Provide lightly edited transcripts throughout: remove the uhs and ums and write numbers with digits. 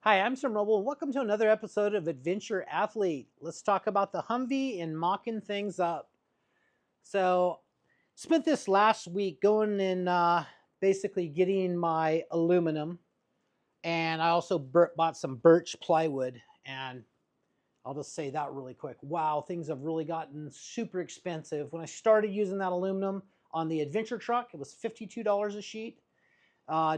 Hi, I'm Sir Mobile, and welcome to another episode of Adventure Athlete. Let's talk about the Humvee and mocking things up. So, spent this last week going and basically getting my aluminum, and I also bought some birch plywood. And I'll just say that really quick. Wow, things have really gotten super expensive. When I started using that aluminum on the adventure truck, it was $52 a sheet.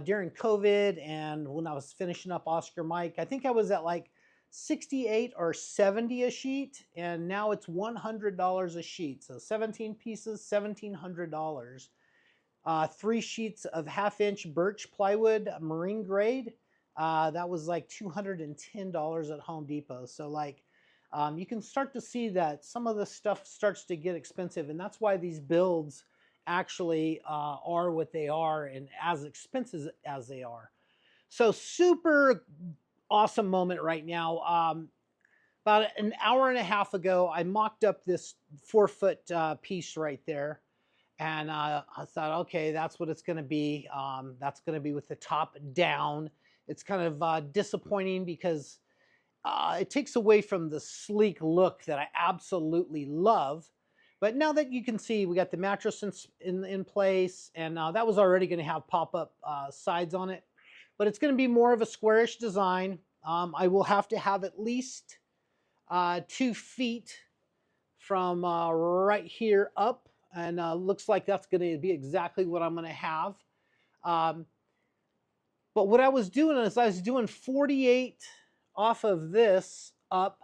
During COVID and when I was finishing up Oscar Mike, I think I was at like 68 or 70 a sheet, and now it's $100 a sheet. So 17 pieces, $1,700. 3 sheets of half-inch birch plywood, marine grade. That was like $210 at Home Depot. So you can start to see that some of the stuff starts to get expensive, and that's why these builds actually are what they are and as expensive as they are. So super awesome moment right now. About an hour and a half ago, I mocked up this 4-foot piece right there. And I thought, okay, that's what it's going to be. That's going to be with the top down. It's kind of disappointing because it takes away from the sleek look that I absolutely love. But now that you can see, we got the mattress in place, and that was already going to have pop-up sides on it. But it's going to be more of a squarish design. I will have to have at least 2 feet from right here up, and looks like that's going to be exactly what I'm going to have. Um, but what I was doing is I was doing 48 off of this up,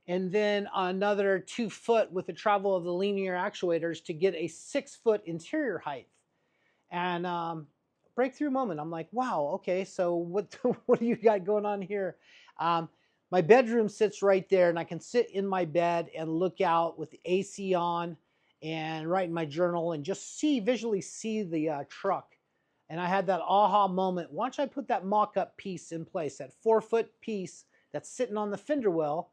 and then another 2 foot with the travel of the linear actuators to get a 6-foot interior height. And breakthrough moment. I'm like, wow, okay, so what what do you got going on here? My bedroom sits right there, and I can sit in my bed and look out with the AC on and write in my journal and just visually see the truck. And I had that aha moment. Once I put that mock-up piece in place, that 4-foot piece that's sitting on the fender well,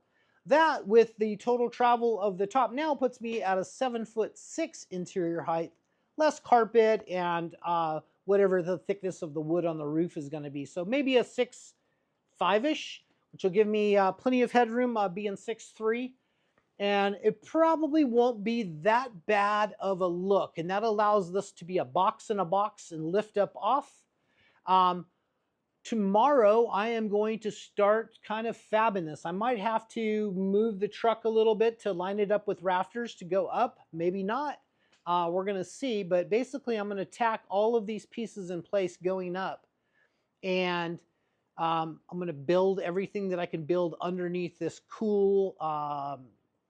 that with the total travel of the top now puts me at a 7'6" interior height, less carpet and whatever the thickness of the wood on the roof is going to be. So maybe a 6'5"-ish, which will give me plenty of headroom, being 6'3". And it probably won't be that bad of a look. And that allows this to be a box in a box and lift up off. Um, Tomorrow, I am going to start kind of fabbing this. I might have to move the truck a little bit to line it up with rafters to go up. Maybe not. We're going to see. But basically, I'm going to tack all of these pieces in place going up. And I'm going to build everything that I can build underneath this cool,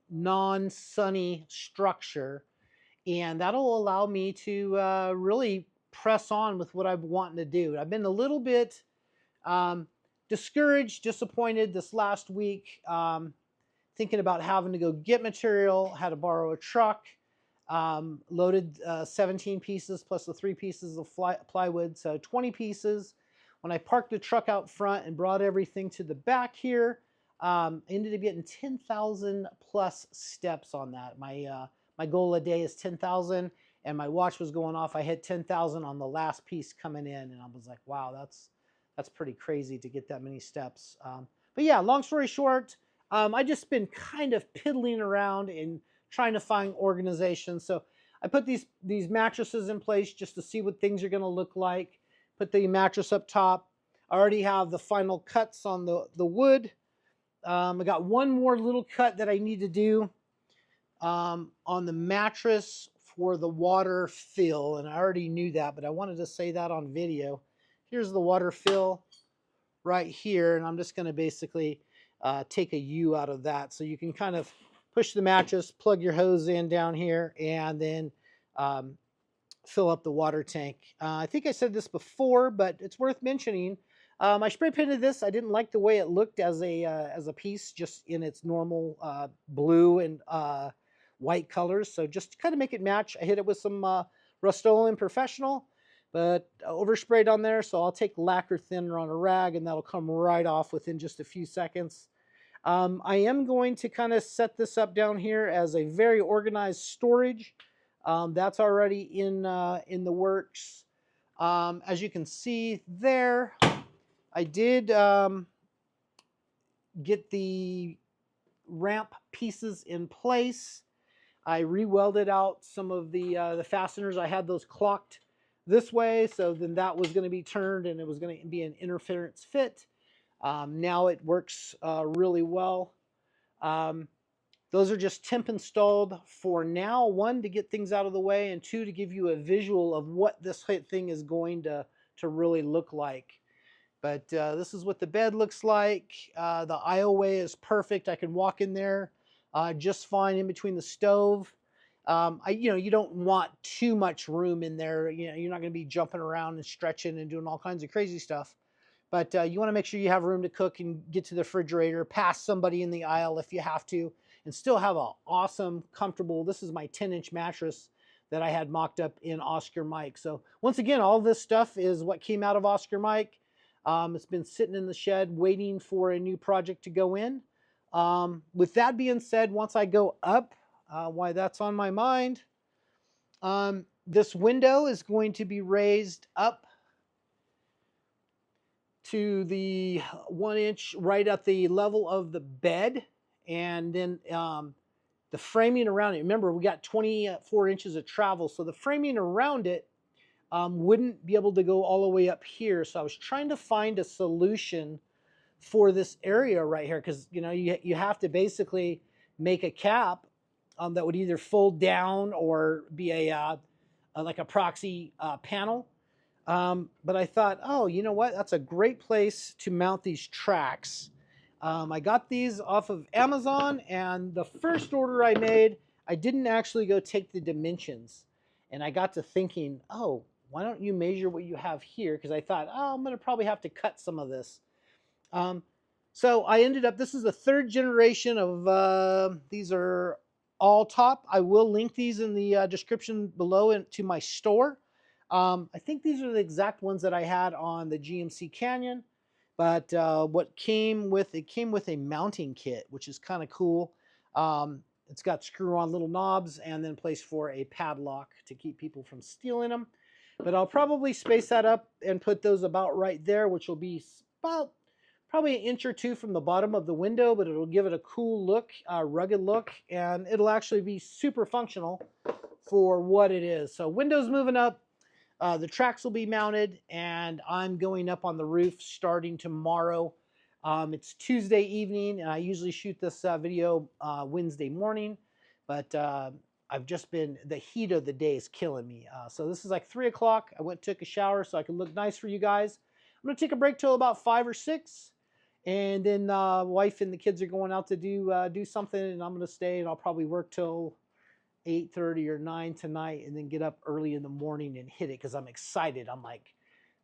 non-sunny structure. And that'll allow me to really press on with what I'm wanting to do. I've been a little bit discouraged, disappointed this last week, thinking about having to go get material, had to borrow a truck, loaded 17 pieces plus the 3 pieces of plywood, so 20 pieces. When I parked the truck out front and brought everything to the back here, I ended up getting 10,000 plus steps on that. My goal a day is 10,000, and my watch was going off. I hit 10,000 on the last piece coming in, and I was like, wow, that's pretty crazy to get that many steps. But yeah, long story short, I just been kind of piddling around and trying to find organization. So I put these mattresses in place just to see what things are going to look like. Put the mattress up top. I already have the final cuts on the wood. I got one more little cut that I need to do on the mattress for the water fill, and I already knew that, but I wanted to say that on video. Here's the water fill right here, and I'm just going to basically take a U out of that, so you can kind of push the mattress, plug your hose in down here, and then fill up the water tank. I think I said this before, but it's worth mentioning. I spray painted this. I didn't like the way it looked as a piece, just in its normal blue and white colors. So just to kind of make it match, I hit it with some Rust-Oleum Professional, but oversprayed on there. So I'll take lacquer thinner on a rag, and that'll come right off within just a few seconds. I am going to kind of set this up down here as a very organized storage. That's already in the works. As you can see there, I did get the ramp pieces in place. I re-welded out some of the fasteners. I had those clocked this way, so then that was going to be turned and it was going to be an interference fit. Now it works really well. Um, those are just temp installed for now. One, to get things out of the way, and two, to give you a visual of what this thing is going to really look like. But this is what the bed looks like. The aisleway is perfect. I can walk in there just fine in between the stove. You don't want too much room in there. You're not going to be jumping around and stretching and doing all kinds of crazy stuff. But you want to make sure you have room to cook and get to the refrigerator, pass somebody in the aisle if you have to, and still have an awesome, comfortable, this is my 10-inch mattress that I had mocked up in Oscar Mike. So once again, all this stuff is what came out of Oscar Mike. It's been sitting in the shed waiting for a new project to go in. With that being said, once I go up, why that's on my mind, this window is going to be raised up to the 1 inch right at the level of the bed, and then the framing around it. Remember, we got 24 inches of travel, so the framing around it wouldn't be able to go all the way up here. So I was trying to find a solution for this area right here, because you have to basically make a cap that would either fold down or be a like a proxy panel. But I thought, oh, you know what? That's a great place to mount these tracks. I got these off of Amazon, and the first order I made, I didn't actually go take the dimensions. And I got to thinking, oh, why don't you measure what you have here? Because I thought, oh, I'm going to probably have to cut some of this. So I ended up, this is the third generation of, these are all top. I will link these in the description below to my store. I think these are the exact ones that I had on the GMC Canyon, but what came with, it came with a mounting kit, which is kind of cool. It's got screw-on little knobs and then place for a padlock to keep people from stealing them. But I'll probably space that up and put those about right there, which will be about probably an inch or two from the bottom of the window, but it'll give it a cool look, rugged look, and it'll actually be super functional for what it is. So windows moving up, the tracks will be mounted, and I'm going up on the roof starting tomorrow. It's Tuesday evening, and I usually shoot this video Wednesday morning, but I've just been, the heat of the day is killing me. So this is like 3 o'clock. I went, took a shower so I could look nice for you guys. I'm going to take a break till about 5 or 6. And then wife and the kids are going out to do something, and I'm going to stay, and I'll probably work till 8:30 or 9 tonight, and then get up early in the morning and hit it because I'm excited. I'm like,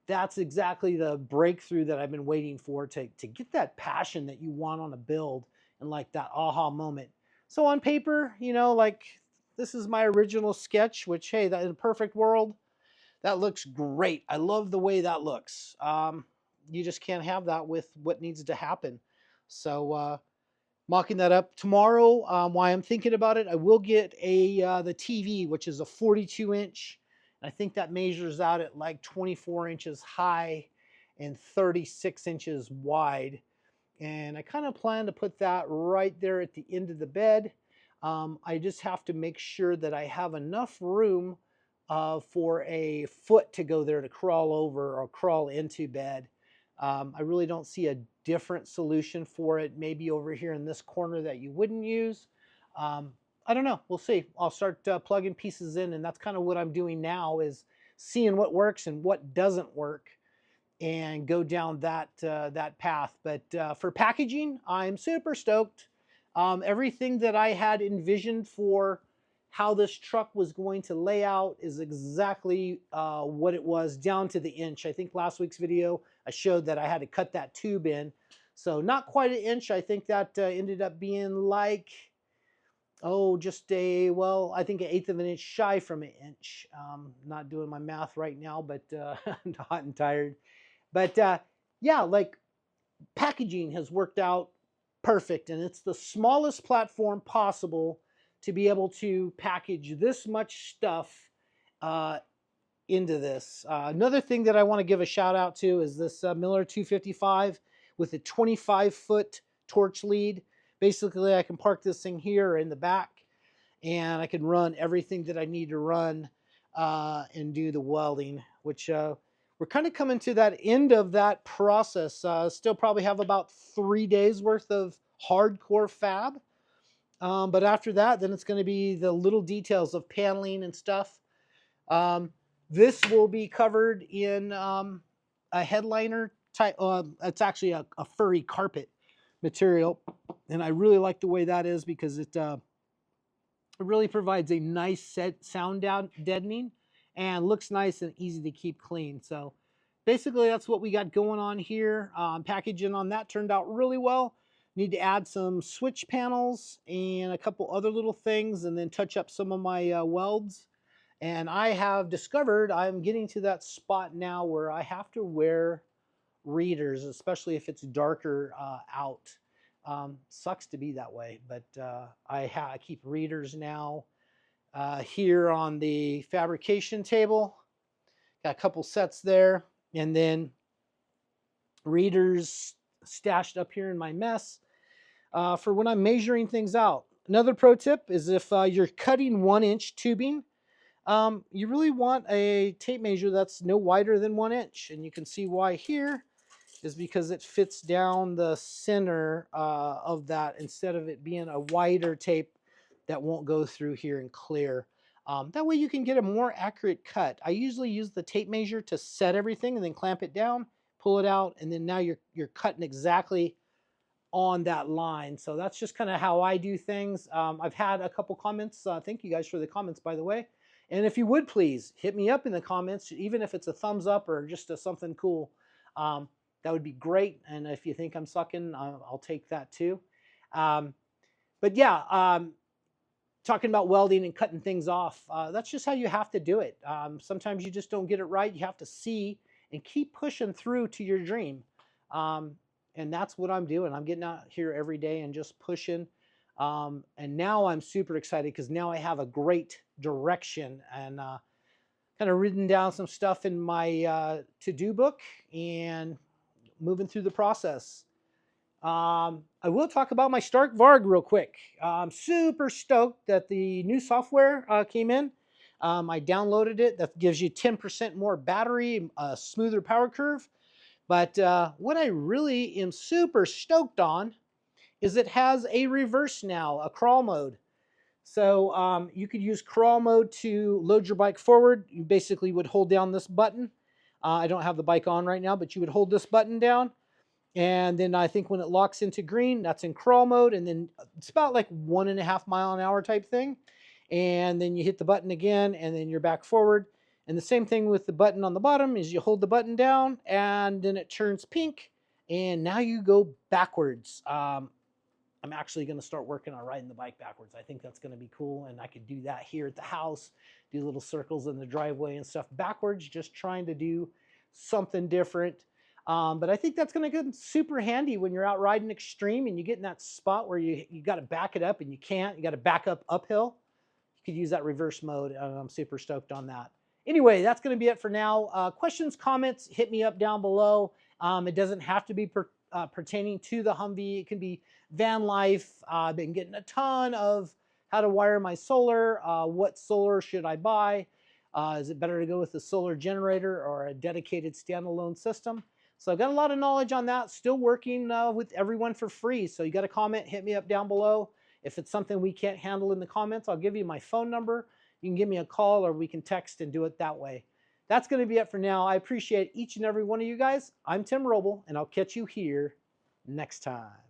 that's exactly the breakthrough that I've been waiting for, to get that passion that you want on a build and like that aha moment. So on paper, like this is my original sketch, which, hey, that in a perfect world, that looks great. I love the way that looks. You just can't have that with what needs to happen. So mocking that up tomorrow. While I'm thinking about it, I will get the TV, which is a 42-inch. I think that measures out at like 24 inches high and 36 inches wide. And I kind of plan to put that right there at the end of the bed. I just have to make sure that I have enough room for a foot to go there to crawl over or crawl into bed. I really don't see a different solution for it, maybe over here in this corner that you wouldn't use. I don't know. We'll see. I'll start plugging pieces in, and that's kind of what I'm doing now, is seeing what works and what doesn't work, and go down that that path. But for packaging, I'm super stoked. Everything that I had envisioned for how this truck was going to lay out is exactly what it was, down to the inch. I think last week's video I showed that I had to cut that tube in. So not quite an inch. I think that ended up being like, just well, I think 1/8 of an inch shy from an inch. Not doing my math right now, but I'm hot and tired. But yeah, like packaging has worked out perfect, and it's the smallest platform possible to be able to package this much stuff into this. Another thing that I want to give a shout out to is this Miller 255 with a 25-foot torch lead. Basically, I can park this thing here in the back, and I can run everything that I need to run and do the welding, which we're kind of coming to that end of that process. Still probably have about 3 days worth of hardcore fab. But after that, then it's going to be the little details of paneling and stuff. This will be covered in a headliner type. It's actually a furry carpet material, and I really like the way that is because it really provides a nice sound deadening and looks nice and easy to keep clean. So basically that's what we got going on here. Packaging on that turned out really well. Need to add some switch panels and a couple other little things and then touch up some of my welds. And I have discovered I'm getting to that spot now where I have to wear readers, especially if it's darker out. Sucks to be that way, but I keep readers now here on the fabrication table. Got a couple sets there, and then readers stashed up here in my mess for when I'm measuring things out. Another pro tip is if you're cutting 1-inch tubing, you really want a tape measure that's no wider than 1 inch, and you can see why here is because it fits down the center of that instead of it being a wider tape that won't go through here and clear. That way you can get a more accurate cut. I usually use the tape measure to set everything and then clamp it down, pull it out, and then now you're cutting exactly on that line. So that's just kind of how I do things. I've had a couple comments. Thank you guys for the comments, by the way. And if you would please hit me up in the comments, even if it's a thumbs up or just something cool. That would be great. And if you think I'm sucking, I'll take that too. But yeah, talking about welding and cutting things off, that's just how you have to do it. Sometimes you just don't get it right. You have to see and keep pushing through to your dream. And that's what I'm doing. I'm getting out here every day and just pushing. And now I'm super excited because now I have a great direction and kind of written down some stuff in my to-do book and moving through the process. I will talk about my Stark Varg real quick. I'm super stoked that the new software came in. I downloaded it. That gives you 10% more battery, a smoother power curve. But what I really am super stoked on is it has a reverse now, a crawl mode. So you could use crawl mode to load your bike forward. You basically would hold down this button. I don't have the bike on right now, but you would hold this button down. And then I think when it locks into green, that's in crawl mode. And then it's about like 1.5 mile an hour type thing. And then you hit the button again, and then you're back forward. And the same thing with the button on the bottom is you hold the button down and then it turns pink. And now you go backwards. I'm actually going to start working on riding the bike backwards. I think that's going to be cool. And I could do that here at the house, do little circles in the driveway and stuff backwards, just trying to do something different. But I think that's going to get super handy when you're out riding extreme and you get in that spot where you got to back it up and you can't. You got to back up uphill. You could use that reverse mode. And I'm super stoked on that. Anyway, that's going to be it for now. Questions, comments, hit me up down below. It doesn't have to be pertaining to the Humvee. It can be van life. I've been getting a ton of how to wire my solar. What solar should I buy? Is it better to go with a solar generator or a dedicated standalone system? So I've got a lot of knowledge on that. Still working with everyone for free. So you got a comment, hit me up down below. If it's something we can't handle in the comments, I'll give you my phone number. You can give me a call or we can text and do it that way. That's going to be it for now. I appreciate each and every one of you guys. I'm Tim Roble, and I'll catch you here next time.